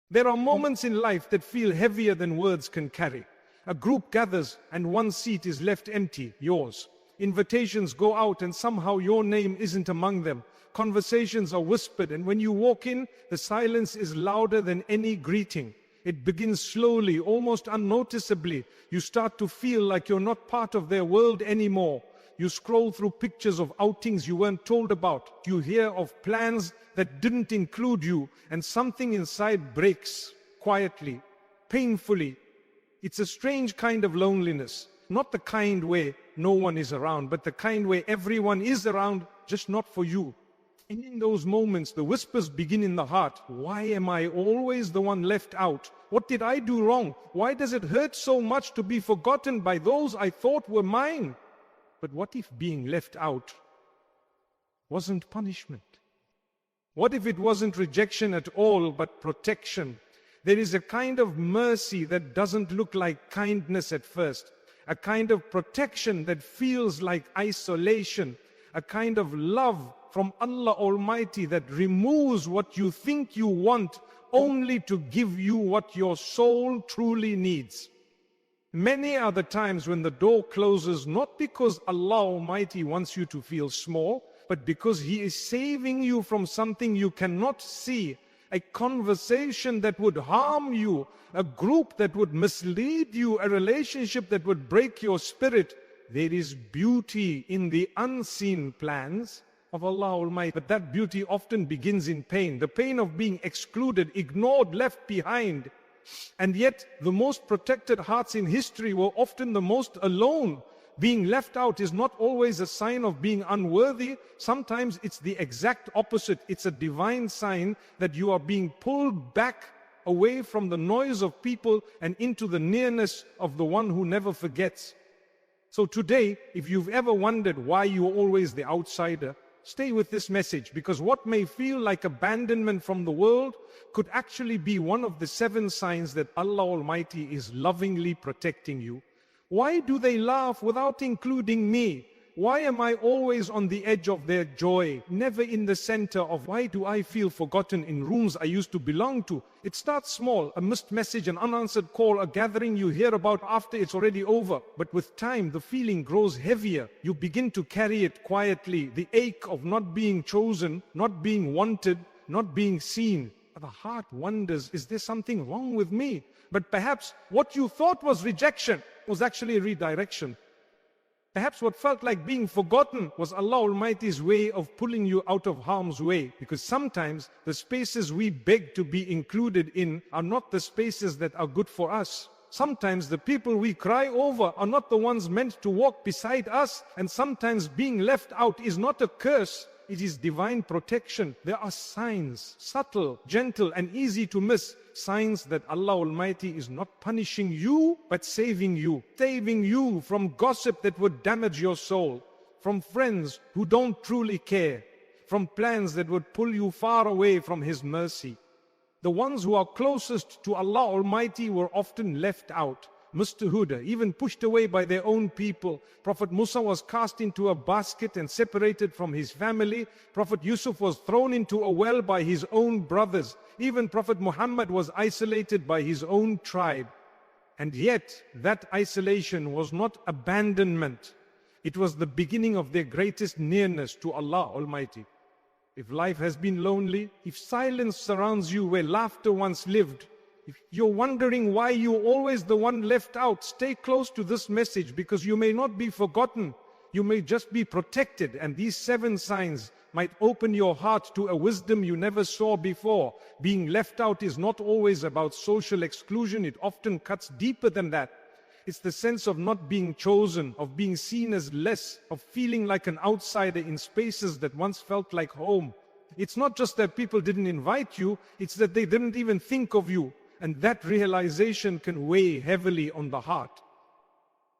There are moments in life that feel heavier than words can carry. A group gathers and one seat is left empty, yours. Invitations go out and somehow your name isn't among them. Conversations are whispered, and when you walk in, the silence is louder than any greeting. It begins slowly, almost unnoticeably. You start to feel like you're not part of their world anymore. You scroll through pictures of outings you weren't told about. You hear of plans that didn't include you, and something inside breaks quietly, painfully. It's a strange kind of loneliness, not the kind where no one is around, but the kind where everyone is around, just not for you. And in those moments, the whispers begin in the heart. Why am I always the one left out? What did I do wrong? Why does it hurt so much to be forgotten by those I thought were mine? But what if being left out wasn't punishment? What if it wasn't rejection at all, but protection? There is a kind of mercy that doesn't look like kindness at first, a kind of protection that feels like isolation, a kind of love from Allah Almighty that removes what you think you want only to give you what your soul truly needs. Many are the times when the door closes, not because Allah Almighty wants you to feel small, but because He is saving you from something you cannot see, a conversation that would harm you, a group that would mislead you, a relationship that would break your spirit. There is beauty in the unseen plans of Allah Almighty, but that beauty often begins in pain, the pain of being excluded, ignored, left behind. And yet, the most protected hearts in history were often the most alone. Being left out is not always a sign of being unworthy. Sometimes it's the exact opposite. It's a divine sign that you are being pulled back away from the noise of people and into the nearness of the one who never forgets. So today, if you've ever wondered why you're always the outsider, stay with this message, because what may feel like abandonment from the world could actually be one of the 7 signs that Allah Almighty is lovingly protecting you. Why do they laugh without including me? Why am I always on the edge of their joy, never in the center of why do I feel forgotten in rooms I used to belong to? It starts small, a missed message, an unanswered call, a gathering you hear about after it's already over. But with time, the feeling grows heavier. You begin to carry it quietly, the ache of not being chosen, not being wanted, not being seen. The heart wonders, is there something wrong with me? But perhaps what you thought was rejection was actually redirection. Perhaps what felt like being forgotten was Allah Almighty's way of pulling you out of harm's way. Because sometimes the spaces we beg to be included in are not the spaces that are good for us. Sometimes the people we cry over are not the ones meant to walk beside us. And sometimes being left out is not a curse, it is divine protection. There are signs, subtle, gentle, and easy to miss. Signs that Allah Almighty is not punishing you, but saving you from gossip that would damage your soul, from friends who don't truly care, from plans that would pull you far away from His mercy. The ones who are closest to Allah Almighty were often left out, Mustahud, even pushed away by their own people. Prophet Musa was cast into a basket and separated from his family. Prophet Yusuf was thrown into a well by his own brothers. Even Prophet Muhammad was isolated by his own tribe. And yet, that isolation was not abandonment. It was the beginning of their greatest nearness to Allah Almighty. If life has been lonely, if silence surrounds you where laughter once lived, if you're wondering why you're always the one left out, stay close to this message, because you may not be forgotten. You may just be protected, and these 7 signs might open your heart to a wisdom you never saw before. Being left out is not always about social exclusion. It often cuts deeper than that. It's the sense of not being chosen, of being seen as less, of feeling like an outsider in spaces that once felt like home. It's not just that people didn't invite you, it's that they didn't even think of you. And that realization can weigh heavily on the heart.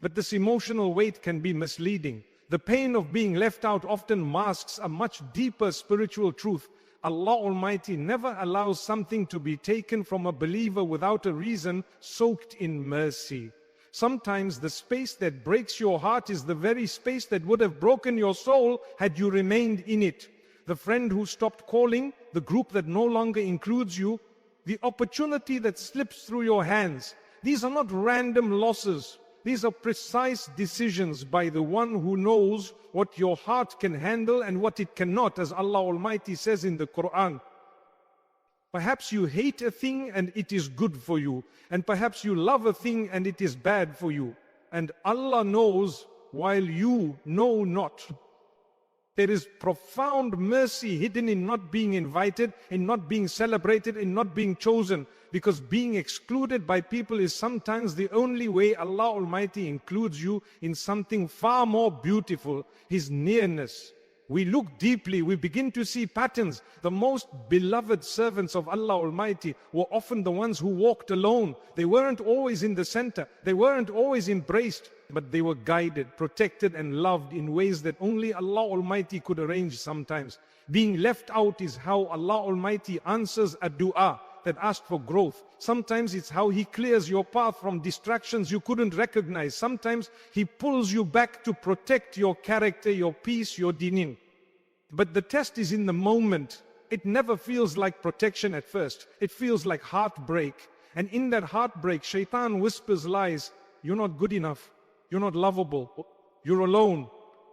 But this emotional weight can be misleading. The pain of being left out often masks a much deeper spiritual truth. Allah Almighty never allows something to be taken from a believer without a reason, soaked in mercy. Sometimes the space that breaks your heart is the very space that would have broken your soul had you remained in it. The friend who stopped calling, the group that no longer includes you, the opportunity that slips through your hands. These are not random losses. These are precise decisions by the one who knows what your heart can handle and what it cannot, as Allah Almighty says in the Quran. Perhaps you hate a thing and it is good for you, and perhaps you love a thing and it is bad for you. And Allah knows while you know not. There is profound mercy hidden in not being invited, in not being celebrated, in not being chosen. Because being excluded by people is sometimes the only way Allah Almighty includes you in something far more beautiful, His nearness. We look deeply, we begin to see patterns. The most beloved servants of Allah Almighty were often the ones who walked alone. They weren't always in the center. They weren't always embraced, but they were guided, protected and loved in ways that only Allah Almighty could arrange sometimes. Being left out is how Allah Almighty answers a dua that asked for growth. Sometimes it's how He clears your path from distractions you couldn't recognize. Sometimes He pulls you back to protect your character, your peace, your deen. But the test is in the moment. It never feels like protection at first. It feels like heartbreak. And in that heartbreak, shaitan whispers lies. You're not good enough. You're not lovable. You're alone.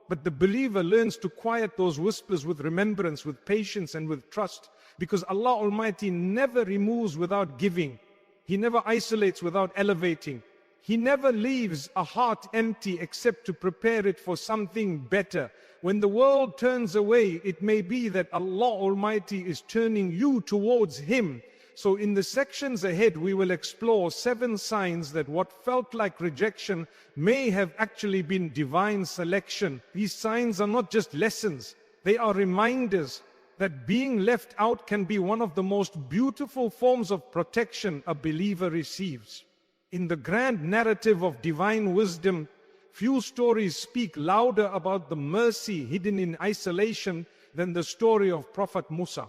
But the believer learns to quiet those whispers with remembrance, with patience and with trust. Because Allah Almighty never removes without giving. He never isolates without elevating. He never leaves a heart empty except to prepare it for something better. When the world turns away, it may be that Allah Almighty is turning you towards Him. So in the sections ahead, we will explore 7 signs that what felt like rejection may have actually been divine selection. These signs are not just lessons. They are reminders that being left out can be one of the most beautiful forms of protection a believer receives. In the grand narrative of divine wisdom, few stories speak louder about the mercy hidden in isolation than the story of Prophet Musa.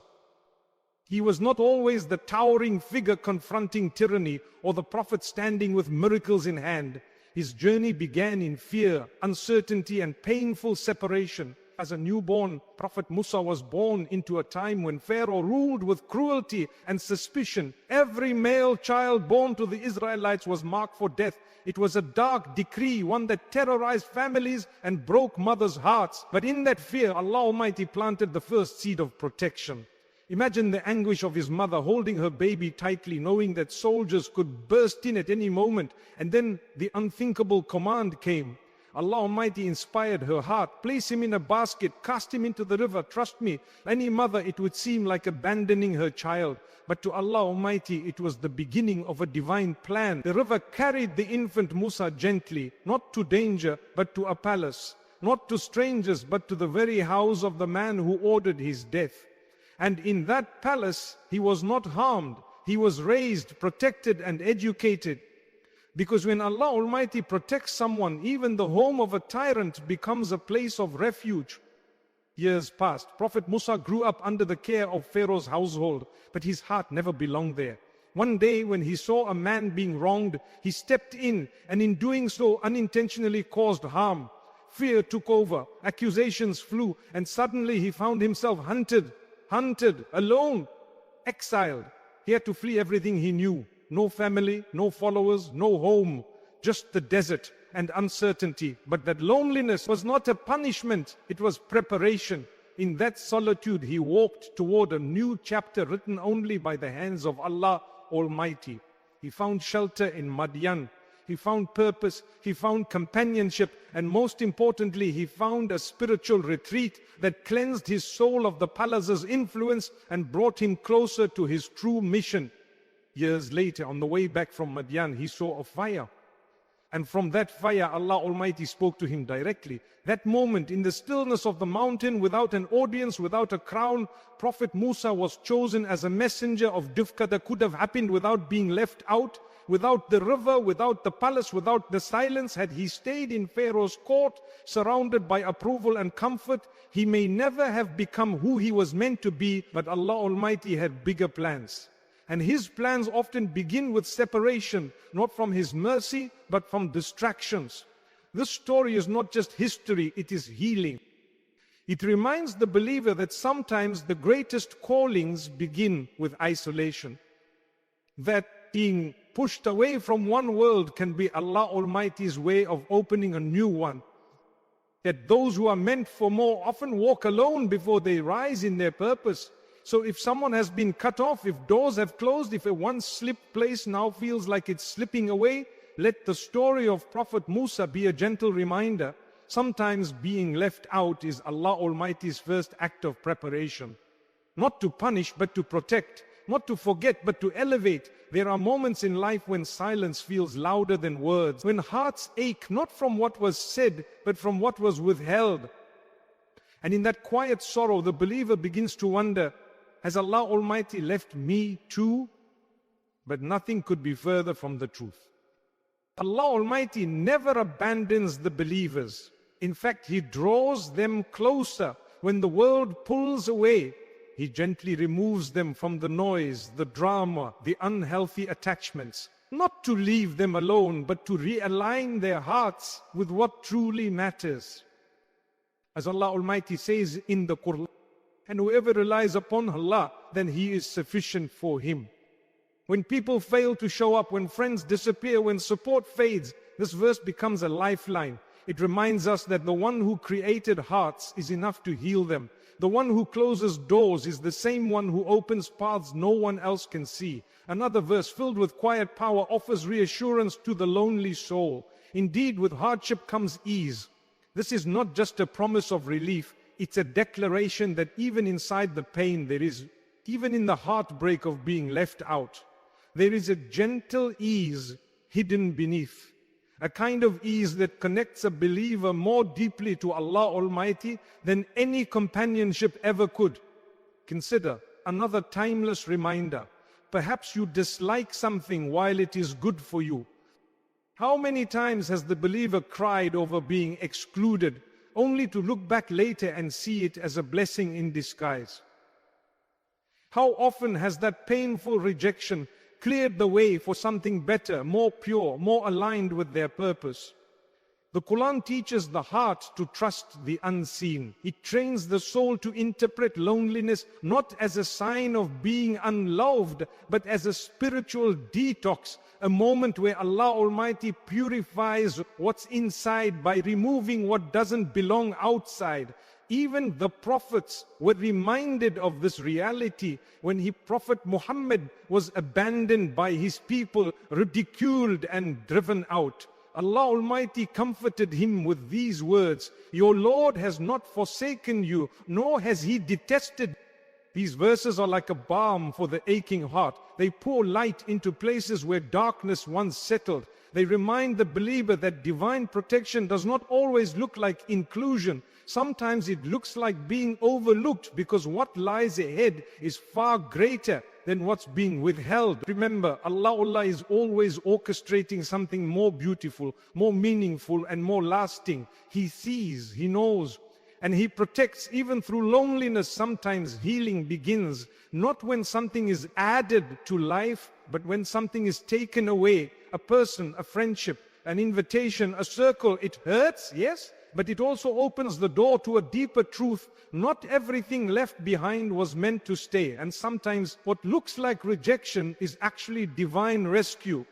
He was not always the towering figure confronting tyranny or the prophet standing with miracles in hand. His journey began in fear, uncertainty, and painful separation. As a newborn, Prophet Musa was born into a time when Pharaoh ruled with cruelty and suspicion. Every male child born to the Israelites was marked for death. It was a dark decree, one that terrorized families and broke mothers' hearts. But in that fear, Allah Almighty planted the first seed of protection. Imagine the anguish of his mother holding her baby tightly, knowing that soldiers could burst in at any moment. And then the unthinkable command came. Allah Almighty inspired her heart. Place him in a basket, cast him into the river. Trust me, any mother, it would seem like abandoning her child. But to Allah Almighty, it was the beginning of a divine plan. The river carried the infant Musa gently, not to danger, but to a palace. Not to strangers, but to the very house of the man who ordered his death. And in that palace, he was not harmed. He was raised, protected, and educated. Because when Allah Almighty protects someone, even the home of a tyrant becomes a place of refuge. Years passed. Prophet Musa grew up under the care of Pharaoh's household, but his heart never belonged there. One day when he saw a man being wronged, he stepped in, and in doing so unintentionally caused harm. Fear took over, accusations flew, and suddenly he found himself hunted, alone, exiled. He had to flee everything he knew. No family, no followers, no home, just the desert and uncertainty. But that loneliness was not a punishment, it was preparation. In that solitude, he walked toward a new chapter written only by the hands of Allah Almighty. He found shelter in Madian. He found purpose, he found companionship, and most importantly, he found a spiritual retreat that cleansed his soul of the palace's influence and brought him closer to his true mission. Years later, on the way back from Madian, he saw a fire. And from that fire, Allah Almighty spoke to him directly. That moment, in the stillness of the mountain, without an audience, without a crown, Prophet Musa was chosen as a messenger of Dufqa that could have happened without being left out, without the river, without the palace, without the silence. Had he stayed in Pharaoh's court, surrounded by approval and comfort, he may never have become who he was meant to be, but Allah Almighty had bigger plans. And His plans often begin with separation, not from His mercy, but from distractions. This story is not just history, it is healing. It reminds the believer that sometimes the greatest callings begin with isolation. that being pushed away from one world can be Allah Almighty's way of opening a new one. That those who are meant for more often walk alone before they rise in their purpose. So if someone has been cut off, if doors have closed, if a once slipped place now feels like it's slipping away, let the story of Prophet Musa be a gentle reminder. Sometimes being left out is Allah Almighty's first act of preparation. Not to punish, but to protect. Not to forget, but to elevate. There are moments in life when silence feels louder than words, when hearts ache not from what was said, but from what was withheld. And in that quiet sorrow, the believer begins to wonder, has Allah Almighty left me too? But nothing could be further from the truth. Allah Almighty never abandons the believers. In fact, He draws them closer. When the world pulls away, He gently removes them from the noise, the drama, the unhealthy attachments. Not to leave them alone, but to realign their hearts with what truly matters. As Allah Almighty says in the Qur'an, and whoever relies upon Allah, then He is sufficient for him. When people fail to show up, when friends disappear, when support fades, this verse becomes a lifeline. It reminds us that the one who created hearts is enough to heal them. The one who closes doors is the same one who opens paths no one else can see. Another verse filled with quiet power offers reassurance to the lonely soul. Indeed, with hardship comes ease. This is not just a promise of relief, it's a declaration that even inside the pain even in the heartbreak of being left out, there is a gentle ease hidden beneath. A kind of ease that connects a believer more deeply to Allah Almighty than any companionship ever could. Consider another timeless reminder. Perhaps you dislike something while it is good for you. How many times has the believer cried over being excluded, only to look back later and see it as a blessing in disguise? How often has that painful rejection cleared the way for something better, more pure, more aligned with their purpose? The Quran teaches the heart to trust the unseen. It trains the soul to interpret loneliness not as a sign of being unloved, but as a spiritual detox, a moment where Allah Almighty purifies what's inside by removing what doesn't belong outside. Even the prophets were reminded of this reality when Prophet Muhammad was abandoned by his people, ridiculed and driven out. Allah Almighty comforted him with these words, "Your Lord has not forsaken you, nor has He detested." These verses are like a balm for the aching heart. They pour light into places where darkness once settled. They remind the believer that divine protection does not always look like inclusion. Sometimes it looks like being overlooked because what lies ahead is far greater than what's being withheld. Remember, Allah is always orchestrating something more beautiful, more meaningful, and more lasting. He sees, He knows, and He protects even through loneliness. Sometimes healing begins not when something is added to life, but when something is taken away. A person, a friendship, an invitation, a circle. It hurts, yes, but it also opens the door to a deeper truth. Not everything left behind was meant to stay, and sometimes what looks like rejection is actually divine rescue.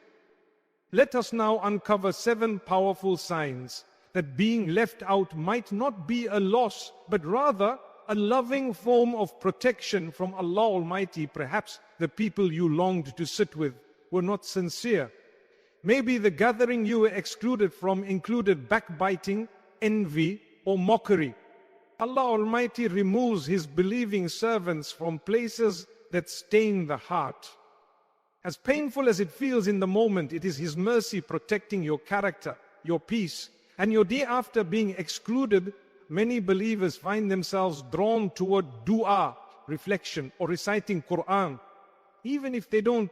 Let us now uncover 7 powerful signs that being left out might not be a loss, but rather a loving form of protection from Allah Almighty. Perhaps the people you longed to sit with were not sincere. Maybe the gathering you were excluded from included backbiting, envy, or mockery. Allah Almighty removes His believing servants from places that stain the heart. As painful as it feels in the moment, it is His mercy protecting your character, your peace. And your day after being excluded, many believers find themselves drawn toward dua, reflection, or reciting Qur'an, even if they don't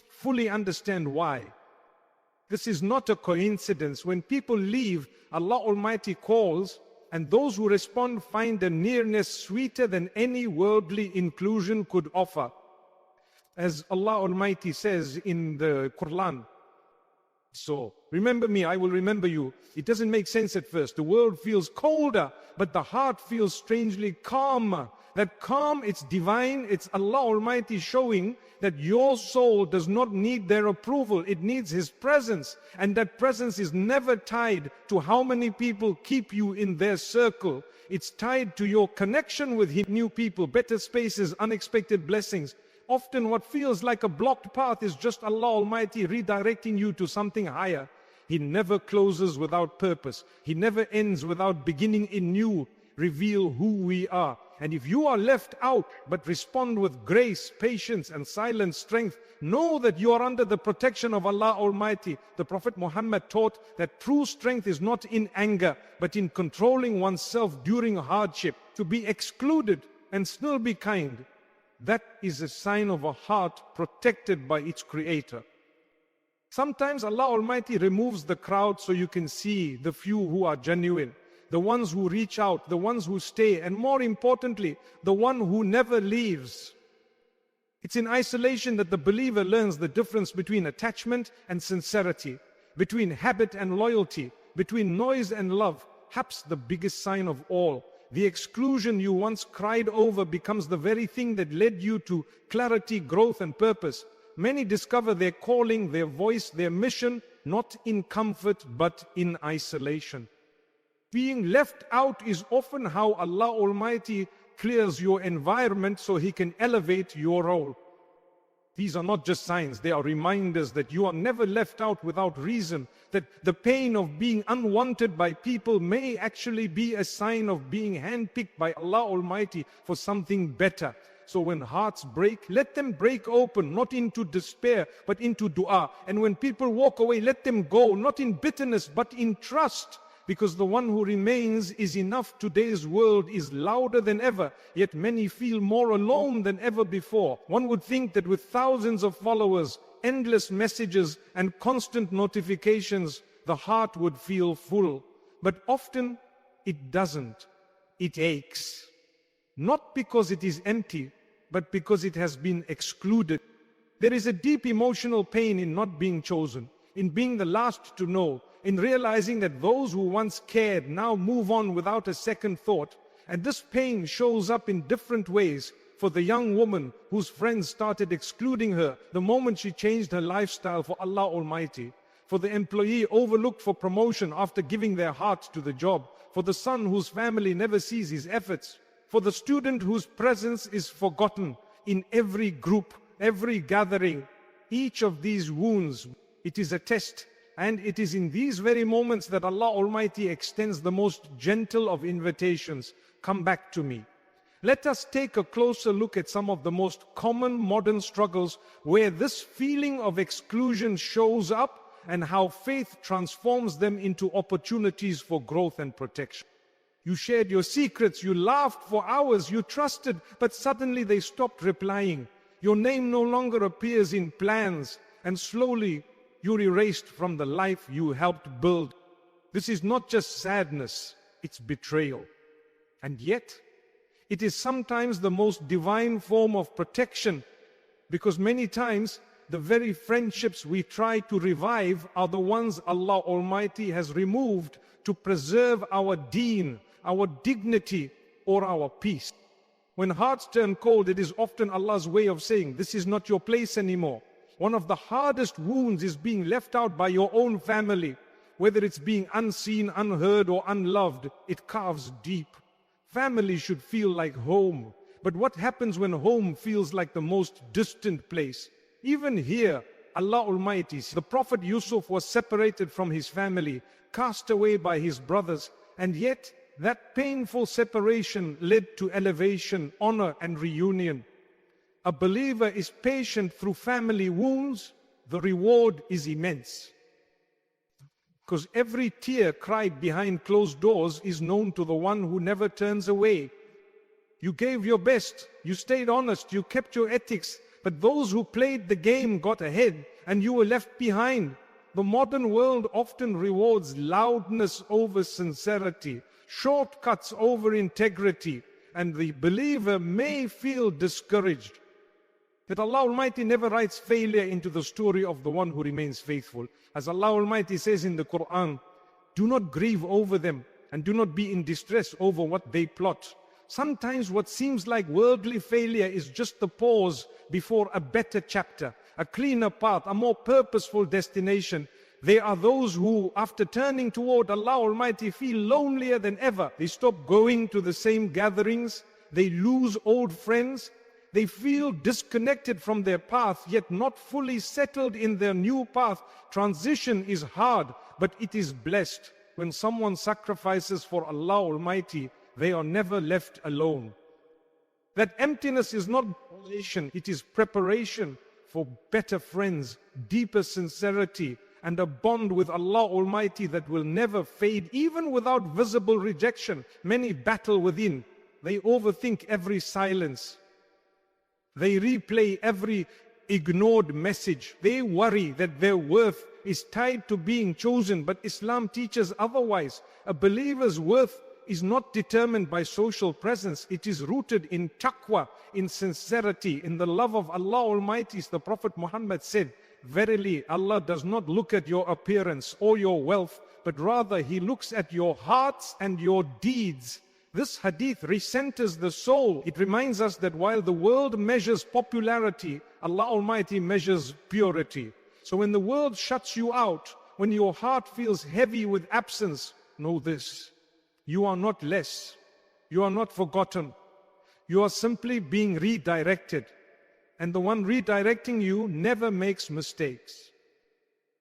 fully understand why. This is not a coincidence. When people leave, Allah Almighty calls, and those who respond find a nearness sweeter than any worldly inclusion could offer. As Allah Almighty says in the Quran, so remember me, I will remember you. It doesn't make sense at first. The world feels colder, but the heart feels strangely calmer. That calm, it's divine, it's Allah Almighty showing that your soul does not need their approval, it needs His presence. And that presence is never tied to how many people keep you in their circle. It's tied to your connection with Him, new people, better spaces, unexpected blessings. Often what feels like a blocked path is just Allah Almighty redirecting you to something higher. He never closes without purpose. He never ends without beginning anew, reveal who we are. And if you are left out, but respond with grace, patience, and silent strength, know that you are under the protection of Allah Almighty. The Prophet Muhammad taught that true strength is not in anger, but in controlling oneself during hardship. To be excluded and still be kind, that is a sign of a heart protected by its Creator. Sometimes Allah Almighty removes the crowd so you can see the few who are genuine, the ones who reach out, the ones who stay, and more importantly, the one who never leaves. It's in isolation that the believer learns the difference between attachment and sincerity, between habit and loyalty, between noise and love. Perhaps the biggest sign of all, the exclusion you once cried over becomes the very thing that led you to clarity, growth, and purpose. Many discover their calling, their voice, their mission, not in comfort, but in isolation. Being left out is often how Allah Almighty clears your environment so He can elevate your role. These are not just signs, they are reminders that you are never left out without reason, that the pain of being unwanted by people may actually be a sign of being handpicked by Allah Almighty for something better. So when hearts break, let them break open, not into despair, but into dua. And when people walk away, let them go, not in bitterness, but in trust. Because the one who remains is enough. Today's world is louder than ever, yet many feel more alone than ever before. One would think that with thousands of followers, endless messages, and constant notifications, the heart would feel full. But often it doesn't. It aches. Not because it is empty, but because it has been excluded. There is a deep emotional pain in not being chosen, in being the last to know, in realizing that those who once cared now move on without a second thought. And this pain shows up in different ways. For the young woman whose friends started excluding her the moment she changed her lifestyle for Allah Almighty. For the employee overlooked for promotion after giving their heart to the job. For the son whose family never sees his efforts. For the student whose presence is forgotten in every group, every gathering. Each of these wounds, it is a test. And it is in these very moments that Allah Almighty extends the most gentle of invitations. Come back to me. Let us take a closer look at some of the most common modern struggles where this feeling of exclusion shows up and how faith transforms them into opportunities for growth and protection. You shared your secrets, you laughed for hours, you trusted, but suddenly they stopped replying. Your name no longer appears in plans, and slowly you're erased from the life you helped build. This is not just sadness, it's betrayal. And yet, it is sometimes the most divine form of protection, because many times the very friendships we try to revive are the ones Allah Almighty has removed to preserve our deen, our dignity, or our peace. When hearts turn cold, it is often Allah's way of saying, this is not your place anymore. One of the hardest wounds is being left out by your own family. Whether it's being unseen, unheard, or unloved, it carves deep. Family should feel like home. But what happens when home feels like the most distant place? Even here, Allah Almighty, the Prophet Yusuf was separated from his family, cast away by his brothers, and yet that painful separation led to elevation, honor, and reunion. A believer is patient through family wounds, the reward is immense. Because every tear cried behind closed doors is known to the one who never turns away. You gave your best, you stayed honest, you kept your ethics, but those who played the game got ahead and you were left behind. The modern world often rewards loudness over sincerity, shortcuts over integrity, and the believer may feel discouraged. That Allah Almighty never writes failure into the story of the one who remains faithful. As Allah Almighty says in the Quran, do not grieve over them and do not be in distress over what they plot. Sometimes what seems like worldly failure is just the pause before a better chapter, a cleaner path, a more purposeful destination. There are those who, after turning toward Allah Almighty, feel lonelier than ever. They stop going to the same gatherings. They lose old friends. They feel disconnected from their path, yet not fully settled in their new path. Transition is hard, but it is blessed. When someone sacrifices for Allah Almighty, they are never left alone. That emptiness is not isolation, it is preparation for better friends, deeper sincerity, and a bond with Allah Almighty that will never fade, even without visible rejection. Many battle within. They overthink every silence. They replay every ignored message. They worry that their worth is tied to being chosen, but Islam teaches otherwise. A believer's worth is not determined by social presence. It is rooted in taqwa, in sincerity, in the love of Allah Almighty. The Prophet Muhammad said, verily, Allah does not look at your appearance or your wealth, but rather He looks at your hearts and your deeds. This hadith recenters the soul. It reminds us that while the world measures popularity, Allah Almighty measures purity. So when the world shuts you out, when your heart feels heavy with absence, know this: you are not less. You are not forgotten. You are simply being redirected. And the one redirecting you never makes mistakes.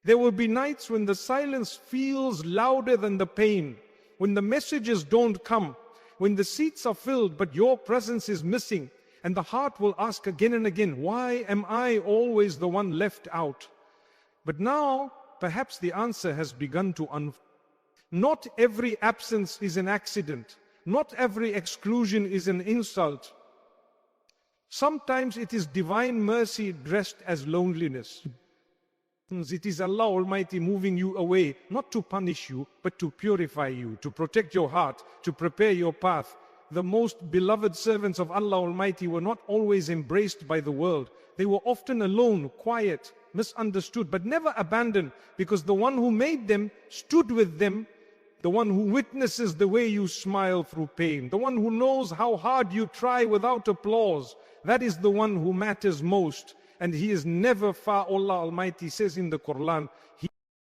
There will be nights when the silence feels louder than the pain, when the messages don't come, when the seats are filled but your presence is missing, and the heart will ask again and again, why am I always the one left out? But now, perhaps the answer has begun to unfold. Not every absence is an accident. Not every exclusion is an insult. Sometimes it is divine mercy dressed as loneliness. It is Allah Almighty moving you away, not to punish you, but to purify you, to protect your heart, to prepare your path. The most beloved servants of Allah Almighty were not always embraced by the world. They were often alone, quiet, misunderstood, but never abandoned, because the one who made them stood with them. The one who witnesses the way you smile through pain, the one who knows how hard you try without applause, that is the one who matters most. And He is never far. Allah Almighty says in the Quran, He